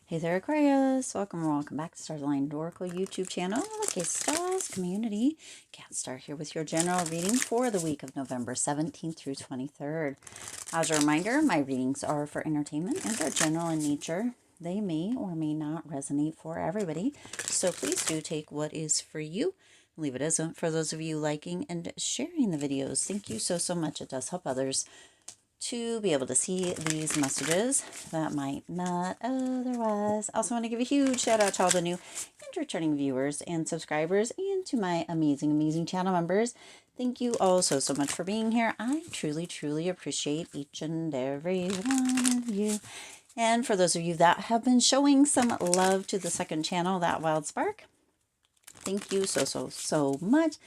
Hey there, Aquarius. Welcome or welcome back to Stars Aligned Oracle YouTube channel. Lucky Stars community. Cat Star here with your general reading for the week of November 17th through 23rd. As a reminder, my readings are for entertainment and are general in nature. They may or may not resonate for everybody. So please do take what is for you. Leave it as for those of you liking and sharing the videos. Thank you so much. It does help others to be able to see these messages that might not otherwise. I also want to give a huge shout out to all the new and returning viewers and subscribers, and to my amazing channel members. Thank you all so much for being here. I truly appreciate each and every one of you. And for those of you that have been showing some love to the second channel, That Wild Spark, thank you so much.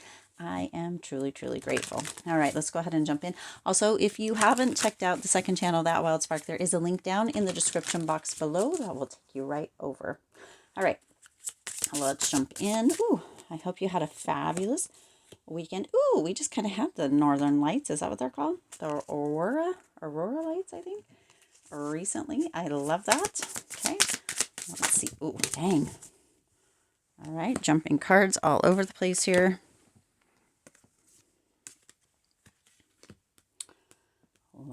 I am truly grateful. All right, let's go ahead and jump in. Also, if you haven't checked out the second channel, That Wild Spark, there is a link down in the description box below that will take you right over. All right, let's jump in. Ooh, I hope you had a fabulous weekend. Ooh, we just kind of had the northern lights. Is that what they're called? The aurora lights, I think, recently. I love that. Okay, let's see. Ooh, dang. All right, jumping cards all over the place here.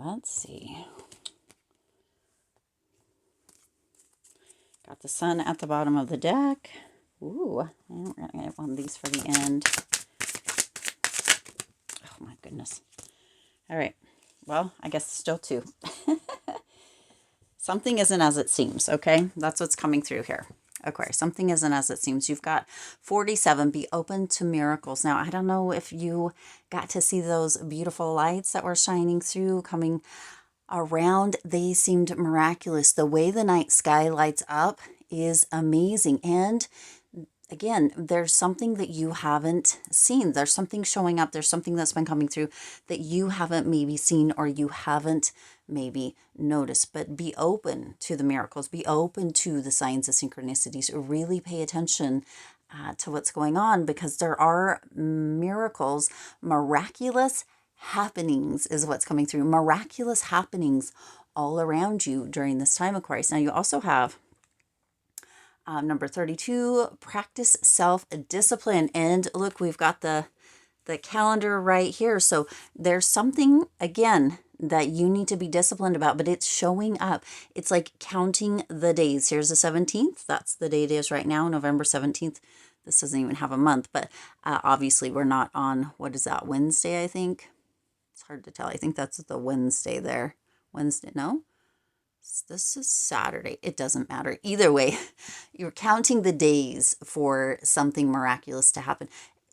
Let's see. Got the sun at the bottom of the deck. Ooh, we're going to get one of these for the end. Oh my goodness. All right. Well, I guess still two. Something isn't as it seems, okay? That's what's coming through here. Okay, something isn't as it seems. You've got 47, be open to miracles. Now, I don't know if you got to see those beautiful lights that were shining through, coming around. They seemed miraculous. The way the night sky lights up is amazing. And again, there's something that you haven't seen. There's something showing up. There's something that's been coming through that you haven't maybe seen or you haven't maybe noticed. But be open to the miracles. Be open to the signs of synchronicities. Really pay attention to what's going on, because there are miracles, miraculous happenings is what's coming through. Miraculous happenings all around you during this time, Aquarius. Now, you also have number 32, practice self-discipline. And look, we've got the calendar right here. So there's something, again, that you need to be disciplined about, but it's showing up. It's like counting the days. Here's the 17th. That's the day it is right now, November 17th. This doesn't even have a month, but obviously we're not on, what is that, Wednesday, I think? It's hard to tell. I think that's the Wednesday there. Wednesday, no? This is Saturday. It doesn't matter. Either way, you're counting the days for something miraculous to happen.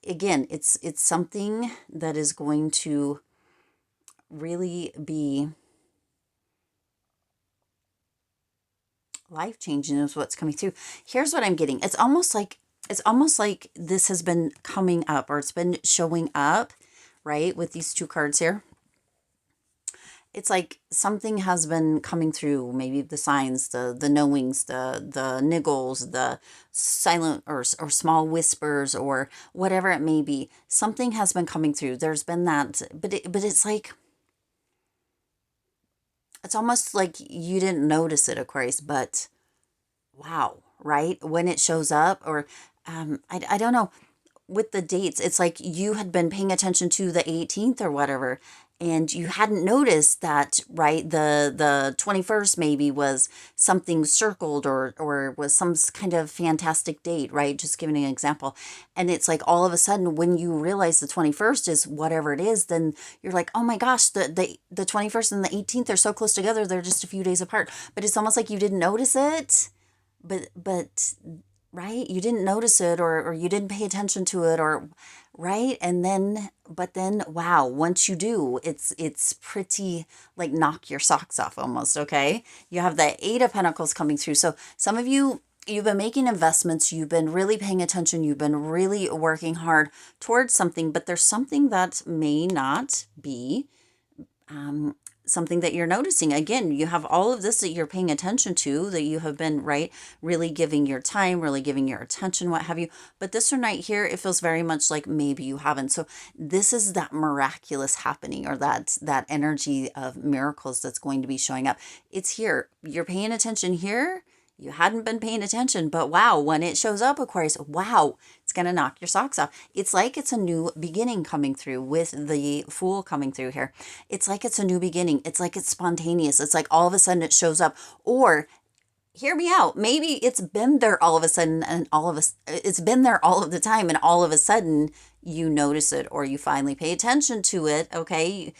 Again, it's something that is going to really be life-changing is what's coming through. Here's what I'm getting. It's almost like this has been coming up, or it's been showing up, right, with these two cards here. It's like something has been coming through, maybe the signs, the knowings, the niggles, the silent or small whispers, or whatever it may be. Something has been coming through. There's been that, but it's like, it's almost like you didn't notice it, Aquarius, but wow, right? When it shows up, or I don't know, with the dates, it's like you had been paying attention to the 18th or whatever, and you hadn't noticed that, right? The 21st maybe was something circled, or was some kind of fantastic date, right? Just giving an example. And it's like all of a sudden when you realize the 21st is whatever it is, then you're like, oh my gosh, the 21st and the 18th are so close together. They're just a few days apart. But it's almost like you didn't notice it. But right? You didn't notice it, or you didn't pay attention to it, or right? But then, wow, once you do, it's pretty like knock your socks off almost, okay? You have the 8 of Pentacles coming through. So some of you, you've been making investments, you've been really paying attention, you've been really working hard towards something, but there's something that may not be something that you're noticing. Again, you have all of this that you're paying attention to, that you have been, right, really giving your time, really giving your attention, what have you. But this one right here, it feels very much like maybe you haven't. So this is that miraculous happening, or that energy of miracles that's going to be showing up. It's here. You're paying attention here. You hadn't been paying attention, but wow, when it shows up, Aquarius, wow, it's going to knock your socks off. It's like it's a new beginning coming through with the Fool coming through here. It's like it's a new beginning. It's like it's spontaneous. It's like all of a sudden it shows up. Or hear me out. Maybe it's been there all of a sudden and it's been there all of the time and all of a sudden you notice it or you finally pay attention to it. Okay.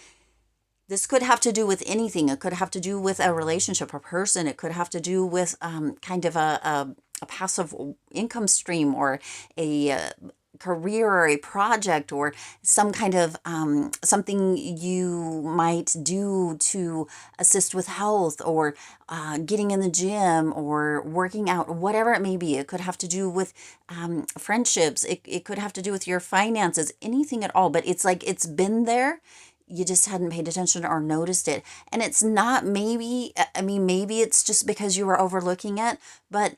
This could have to do with anything. It could have to do with a relationship, a person. It could have to do with kind of a passive income stream or a career or a project or some kind of something you might do to assist with health or getting in the gym or working out, whatever it may be. It could have to do with friendships. It could have to do with your finances, anything at all. But it's like it's been there. You just hadn't paid attention or noticed it. And it's not maybe, I mean, maybe it's just because you were overlooking it, but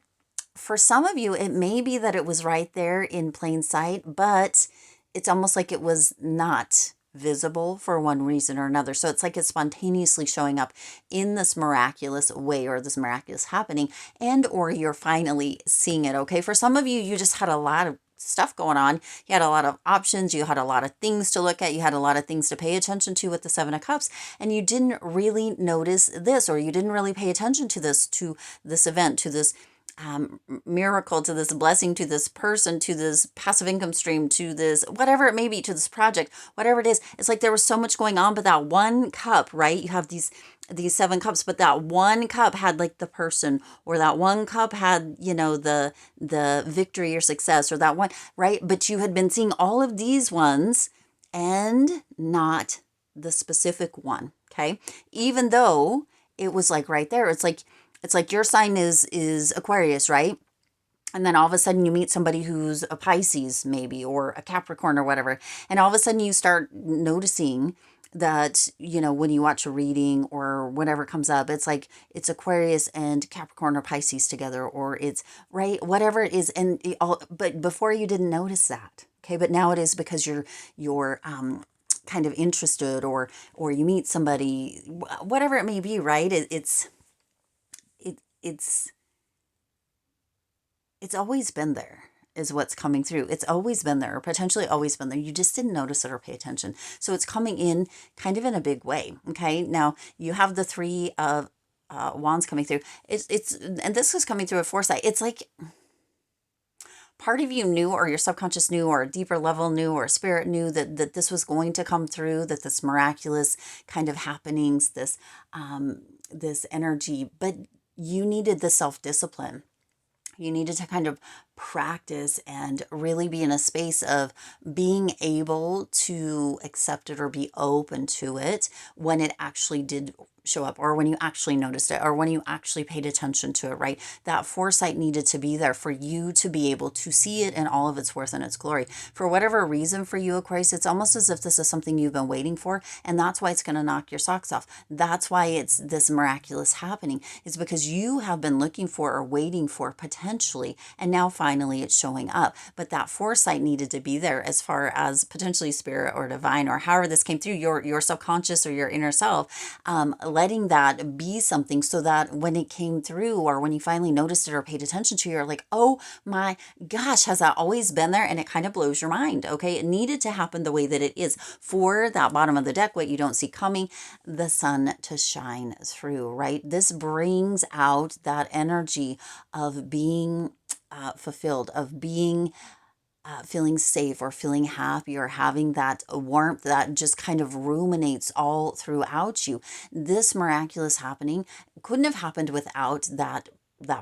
for some of you, it may be that it was right there in plain sight, but it's almost like it was not visible for one reason or another. So it's like it's spontaneously showing up in this miraculous way or this miraculous happening, and or you're finally seeing it. Okay. For some of you, you just had a lot of stuff going on. You had a lot of options. You had a lot of things to look at. You had a lot of things to pay attention to with the Seven of Cups, and you didn't really notice this, or you didn't really pay attention to this event, to this miracle, to this blessing, to this person, to this passive income stream, to this, whatever it may be, to this project, whatever it is. It's like there was so much going on, but that one cup, right? You have these seven cups, but that one cup had like the person, or that one cup had, you know, the victory or success, or that one, right? But you had been seeing all of these ones and not the specific one. Okay. Even though it was like right there, it's like your sign is Aquarius, right? And then all of a sudden you meet somebody who's a Pisces maybe, or a Capricorn or whatever. And all of a sudden you start noticing that, you know, when you watch a reading or whatever comes up, it's like it's Aquarius and Capricorn or Pisces together, or it's right, whatever it is. And but before you didn't notice that. Okay. But now it is because you're kind of interested, or you meet somebody, whatever it may be, right? It's always been there is what's coming through. It's always been there, or potentially always been there. You just didn't notice it or pay attention. So it's coming in kind of in a big way. Okay. Now you have the Three of Wands coming through. And this is coming through a foresight. It's like part of you knew, or your subconscious knew, or a deeper level knew, or spirit knew that this was going to come through, that this miraculous kind of happenings, this energy, but you needed the self-discipline. You needed to kind of practice and really be in a space of being able to accept it or be open to it when it actually did show up, or when you actually noticed it, or when you actually paid attention to it, right? That foresight needed to be there for you to be able to see it in all of its worth and its glory. For whatever reason for you, Aquarius, it's almost as if this is something you've been waiting for, and that's why it's going to knock your socks off. That's why it's this miraculous happening. It's because you have been looking for or waiting for potentially, and now finally it's showing up. But that foresight needed to be there, as far as potentially spirit or divine, or however this came through, your subconscious or your inner self, letting that be something, so that when it came through, or when you finally noticed it or paid attention to, you're like, oh my gosh, has that always been there? And it kind of blows your mind. Okay. It needed to happen the way that it is for that bottom of the deck, what you don't see coming, the sun to shine through, right? This brings out that energy of being fulfilled, of being feeling safe, or feeling happy, or having that warmth that just kind of ruminates all throughout you. This miraculous happening couldn't have happened without that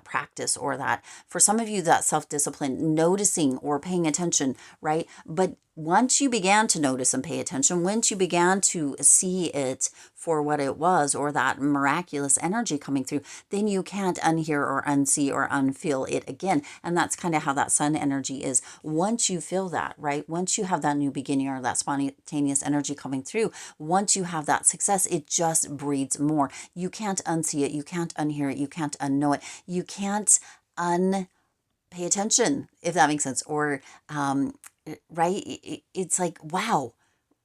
practice, or that, for some of you, that self-discipline, noticing or paying attention, right? But once you began to notice and pay attention, once you began to see it for what it was, or that miraculous energy coming through, then you can't unhear or unsee or unfeel it again. And that's kind of how that sun energy is. Once you feel that, right? Once you have that new beginning, or that spontaneous energy coming through, once you have that success, it just breeds more. You can't unsee it. You can't unhear it. You can't unknow it. You can't pay attention, if that makes sense. Or, right? It's like, wow,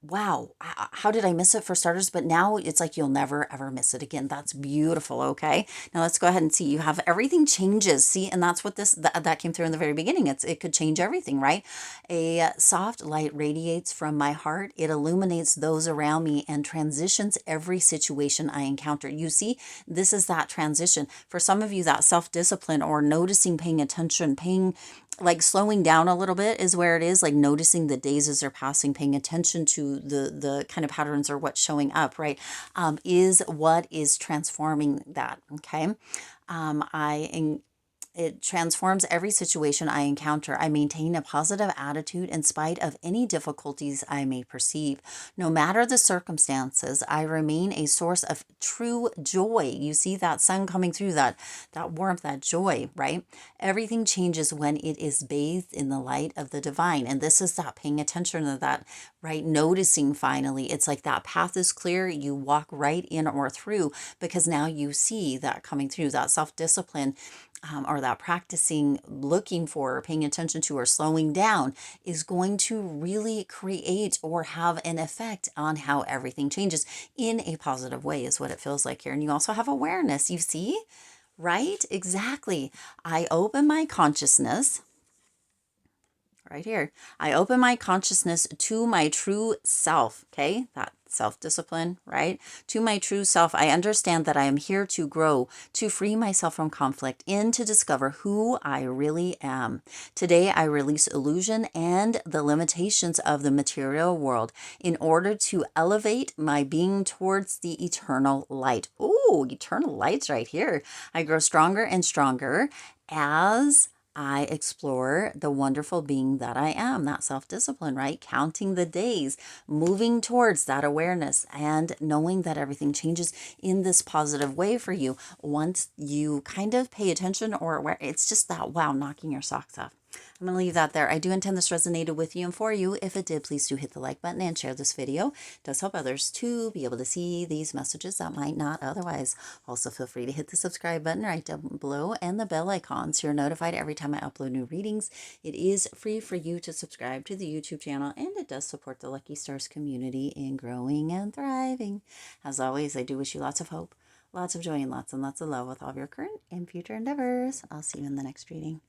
wow, how did I miss it for starters? But now it's like you'll never ever miss it again. That's beautiful. Okay. Now let's go ahead and see. You have everything changes. See, and that's what that came through in the very beginning. It could change everything, right? A soft light radiates from my heart. It illuminates those around me and transitions every situation I encounter. You see, this is that transition. For some of you, that self-discipline or noticing, paying attention, paying like slowing down a little bit is where it is, like noticing the days as they're passing, paying attention to the kind of patterns or what's showing up, right? Is what is transforming that. Okay. It transforms every situation I encounter. I maintain a positive attitude in spite of any difficulties I may perceive. No matter the circumstances, I remain a source of true joy. You see that sun coming through, that warmth, that joy, right? Everything changes when it is bathed in the light of the divine. And this is that paying attention to that, right? Noticing finally. It's like that path is clear. You walk right in or through because now you see that coming through, that self-discipline, or that practicing, looking for, paying attention to, or slowing down is going to really create or have an effect on how everything changes in a positive way, is what it feels like here. And you also have awareness, you see, right? Exactly. I open my consciousness right here. I open my consciousness to my true self. Okay. That self-discipline, right? To my true self. I understand that I am here to grow, to free myself from conflict, and to discover who I really am. Today, I release illusion and the limitations of the material world in order to elevate my being towards the eternal light. Ooh, eternal light's right here. I grow stronger and stronger as I explore the wonderful being that I am, that self-discipline, right? Counting the days, moving towards that awareness and knowing that everything changes in this positive way for you. Once you kind of pay attention or aware, it's just that wow, knocking your socks off. I'm going to leave that there. I do intend this resonated with you and for you. If it did, please do hit the like button and share this video. It does help others to be able to see these messages that might not otherwise. Also, feel free to hit the subscribe button right down below and the bell icon so you're notified every time I upload new readings. It is free for you to subscribe to the YouTube channel, and it does support the Lucky Stars community in growing and thriving. As always, I do wish you lots of hope, lots of joy, and lots of love with all of your current and future endeavors. I'll see you in the next reading.